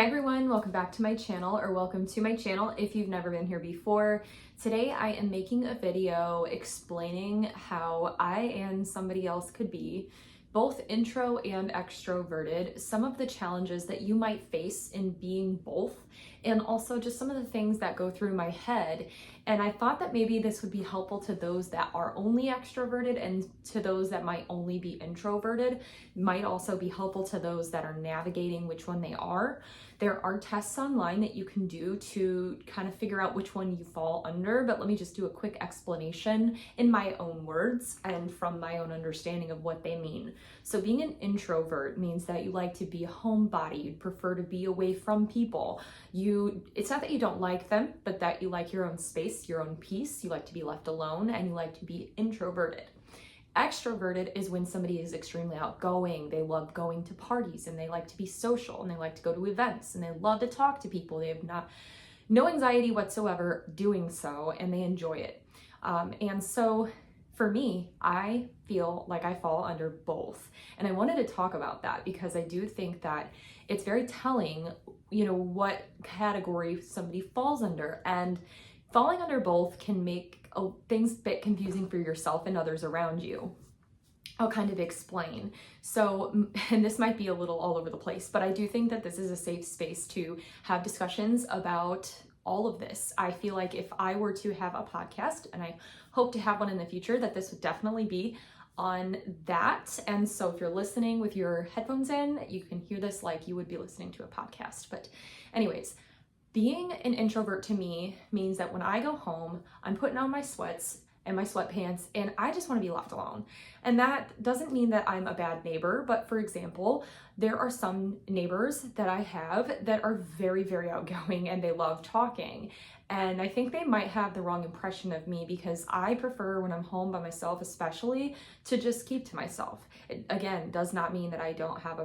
Hi everyone, welcome back to my channel, or welcome to my channel if you've never been here before. Today I am making a video explaining how I and somebody else could be both intro and extroverted, some of the challenges that you might face in being both, and also just some of the things that go through my head. And I thought that maybe this would be helpful to those that are only extroverted, and to those that might only be introverted. Might also be helpful to those that are navigating which one they are. There are tests online that you can do to kind of figure out which one you fall under, but let me just do a quick explanation in my own words and from my own understanding of what they mean. So being an introvert means that you like to be a homebody, you'd prefer to be away from people. It's not that you don't like them, but that you like your own space, your own peace, you like to be left alone, and you like to be introverted. Extroverted is when somebody is extremely outgoing. They love going to parties and they like to be social and they like to go to events and they love to talk to people. They have no anxiety whatsoever doing so, and they enjoy it. And so for me, I feel like I fall under both. And I wanted to talk about that because I do think that it's very telling, what category somebody falls under. And falling under both can make things a bit confusing for yourself and others around you. I'll kind of explain. So, and this might be a little all over the place, but I do think that this is a safe space to have discussions about all of this. I feel like if I were to have a podcast, and I hope to have one in the future, that this would definitely be on that. And so if you're listening with your headphones in, you can hear this like you would be listening to a podcast. But anyways, being an introvert to me means that when I go home, I'm putting on my sweats and my sweatpants and I just want to be left alone. And that doesn't mean that I'm a bad neighbor, but for example, there are some neighbors that I have that are very, very outgoing and they love talking. And I think they might have the wrong impression of me because I prefer when I'm home by myself, especially, to just keep to myself. It, again, does not mean that I don't have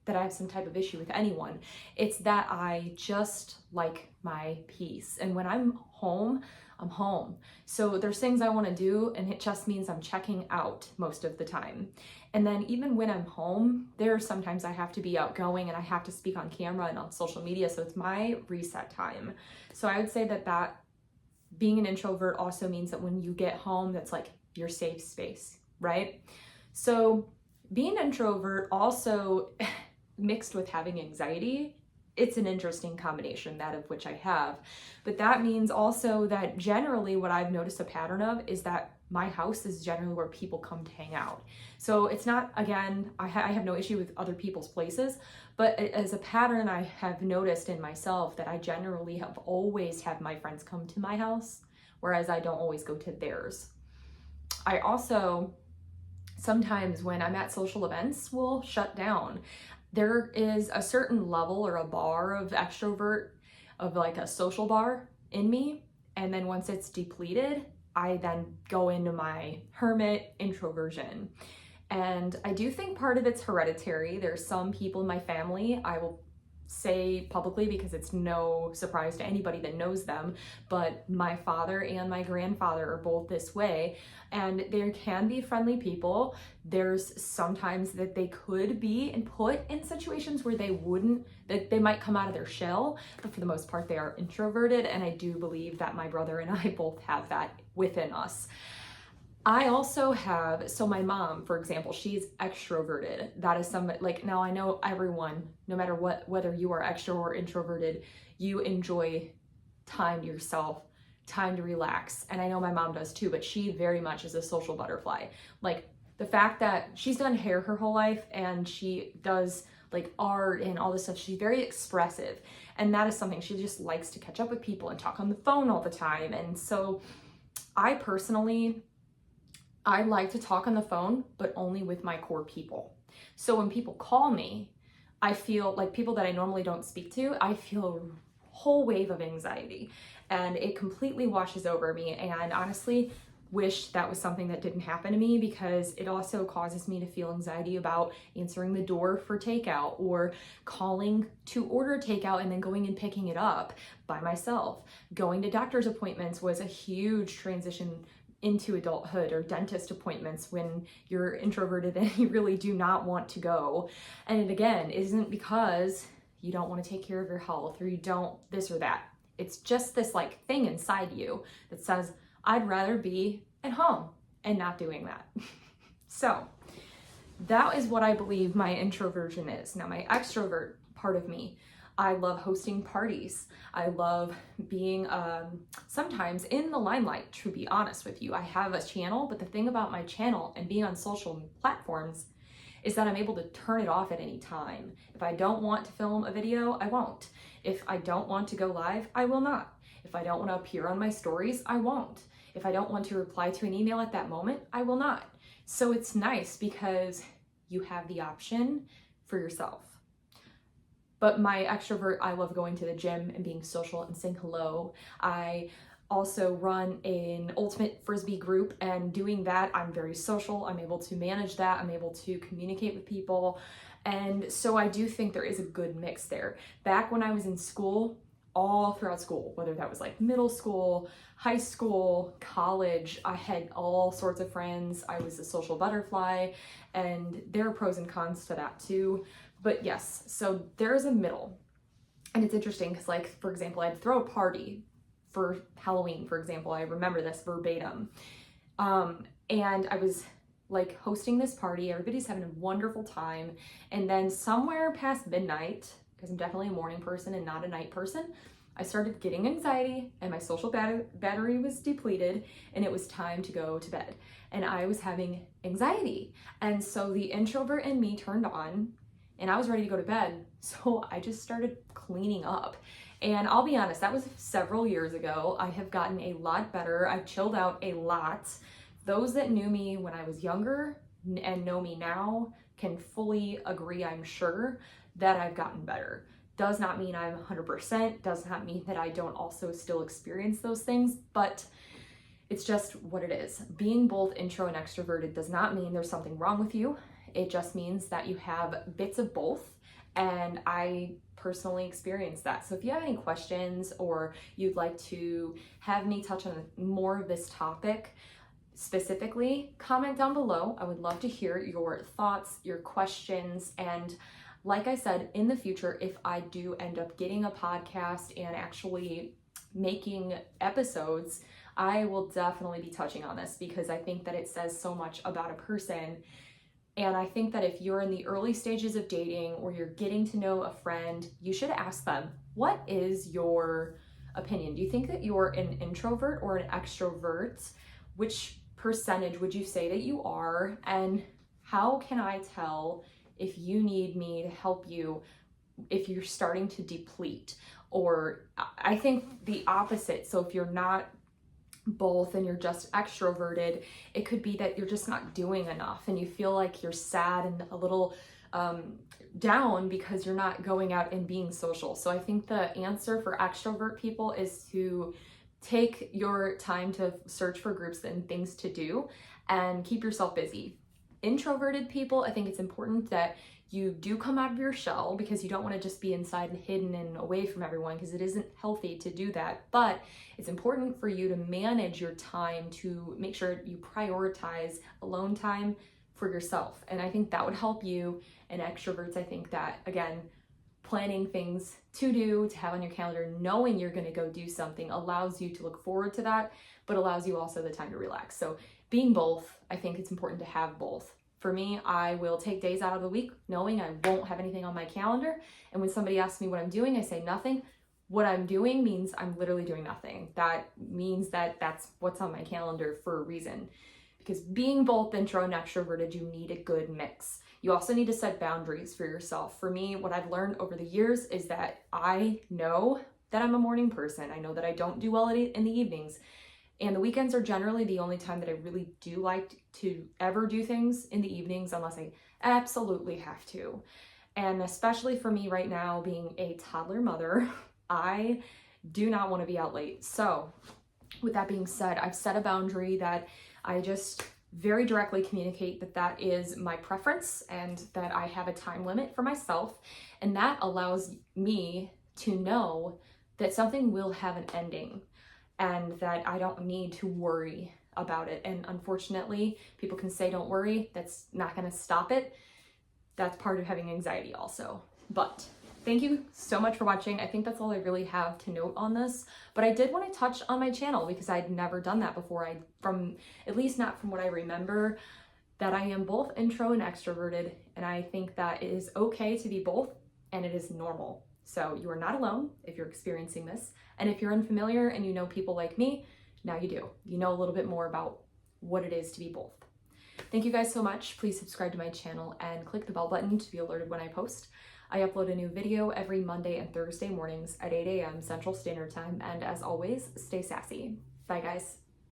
that I have some type of issue with anyone. It's that I just like my peace. And when I'm home, I'm home. So there's things I want to do, and it just means I'm checking out most of the time. And then even when I'm home, there are sometimes I have to be outgoing and I have to speak on camera and on social media. So it's my reset time. So I would say that being an introvert also means that when you get home, that's like your safe space, right? So being an introvert also mixed with having anxiety, it's an interesting combination, that of which I have. But that means also that generally what I've noticed a pattern of is that my house is generally where people come to hang out. So it's not, again, I have no issue with other people's places, but as a pattern I have noticed in myself that I generally have always had my friends come to my house, whereas I don't always go to theirs. I also, sometimes when I'm at social events, will shut down. There is a certain level or a bar of extrovert, of like a social bar in me. And then once it's depleted, I then go into my hermit introversion. And I do think part of it's hereditary. There's some people in my family, I will say publicly because it's no surprise to anybody that knows them, but my father and my grandfather are both this way, and there can be friendly people. There's sometimes that they could be and put in situations where that they might come out of their shell, but for the most part they are introverted, and I do believe that my brother and I both have that within us. I also have, so my mom, for example, she's extroverted. That is now I know everyone, no matter whether you are extro or introverted, you enjoy time to yourself, time to relax. And I know my mom does too, but she very much is a social butterfly. Like the fact that she's done hair her whole life and she does like art and all this stuff, she's very expressive. And that is something she just likes to catch up with people and talk on the phone all the time. And so I like to talk on the phone, but only with my core people. So when people call me, I feel like people that I normally don't speak to, I feel a whole wave of anxiety and it completely washes over me. And honestly, wish that was something that didn't happen to me, because it also causes me to feel anxiety about answering the door for takeout or calling to order takeout and then going and picking it up by myself. Going to doctor's appointments was a huge transition into adulthood, or dentist appointments when you're introverted and you really do not want to go. And it again isn't because you don't want to take care of your health, or you don't this or that. It's just this like thing inside you that says, I'd rather be at home and not doing that. So that is what I believe my introversion is. Now, my extrovert part of me, I love hosting parties. I love being sometimes in the limelight, to be honest with you. I have a channel, but the thing about my channel and being on social platforms is that I'm able to turn it off at any time. If I don't want to film a video, I won't. If I don't want to go live, I will not. If I don't want to appear on my stories, I won't. If I don't want to reply to an email at that moment, I will not. So it's nice because you have the option for yourself. But my extrovert, I love going to the gym and being social and saying hello. I also run an ultimate frisbee group, and doing that, I'm very social. I'm able to manage that. I'm able to communicate with people. And so I do think there is a good mix there. Back when I was in school, all throughout school, whether that was like middle school, high school, college, I had all sorts of friends. I was a social butterfly, and there are pros and cons to that too. But yes, so there's a middle. And it's interesting because, like, for example, I'd throw a party for Halloween, for example. I remember this verbatim. And I was like hosting this party. Everybody's having a wonderful time. And then somewhere past midnight, because I'm definitely a morning person and not a night person, I started getting anxiety and my social battery was depleted, and it was time to go to bed. And I was having anxiety. And so the introvert in me turned on, and I was ready to go to bed. So I just started cleaning up. And I'll be honest, that was several years ago. I have gotten a lot better. I've chilled out a lot. Those that knew me when I was younger and know me now can fully agree, I'm sure, that I've gotten better. Does not mean I'm 100%, does not mean that I don't also still experience those things, but it's just what it is. Being both intro and extroverted does not mean there's something wrong with you. It just means that you have bits of both, and I personally experienced that. So if you have any questions or you'd like to have me touch on more of this topic specifically, comment down below. I would love to hear your thoughts, your questions, and like I said, in the future, if I do end up getting a podcast and actually making episodes, I will definitely be touching on this because I think that it says so much about a person. And I think that if you're in the early stages of dating or you're getting to know a friend, you should ask them, what is your opinion? Do you think that you're an introvert or an extrovert? Which percentage would you say that you are? And how can I tell if you need me to help you if you're starting to deplete? Or I think the opposite. So if you're not both and you're just extroverted, it could be that you're just not doing enough and you feel like you're sad and a little down because you're not going out and being social. So I think the answer for extrovert people is to take your time to search for groups and things to do and keep yourself busy. Introverted people, I think it's important that you do come out of your shell because you don't want to just be inside and hidden and away from everyone, because it isn't healthy to do that. But it's important for you to manage your time to make sure you prioritize alone time for yourself. And I think that would help you. And extroverts, I think that, again, planning things to do, to have on your calendar, knowing you're going to go do something allows you to look forward to that, but allows you also the time to relax. So being both, I think it's important to have both. For me, I will take days out of the week knowing I won't have anything on my calendar. And when somebody asks me what I'm doing, I say nothing. What I'm doing means I'm literally doing nothing. That means that that's what's on my calendar for a reason. Because being both intro and extroverted, you need a good mix. You also need to set boundaries for yourself. For me, what I've learned over the years is that I know that I'm a morning person. I know that I don't do well in the evenings. And the weekends are generally the only time that I really do like to ever do things in the evenings, unless I absolutely have to. And especially for me right now, being a toddler mother, I do not want to be out late. So with that being said, I've set a boundary that I just very directly communicate that that is my preference and that I have a time limit for myself. And that allows me to know that something will have an ending, and that I don't need to worry about it. And unfortunately, people can say, don't worry, that's not gonna stop it. That's part of having anxiety also. But thank you so much for watching. I think that's all I really have to note on this, but I did want to touch on my channel because I'd never done that before. At least not from what I remember, that I am both intro and extroverted, and I think that it is okay to be both, and it is normal. So you are not alone if you're experiencing this, and if you're unfamiliar and you know people like me, now you do. You know a little bit more about what it is to be both. Thank you guys so much. Please subscribe to my channel and click the bell button to be alerted when I post. I upload a new video every Monday and Thursday mornings at 8 a.m. Central Standard Time, and as always, stay sassy. Bye guys.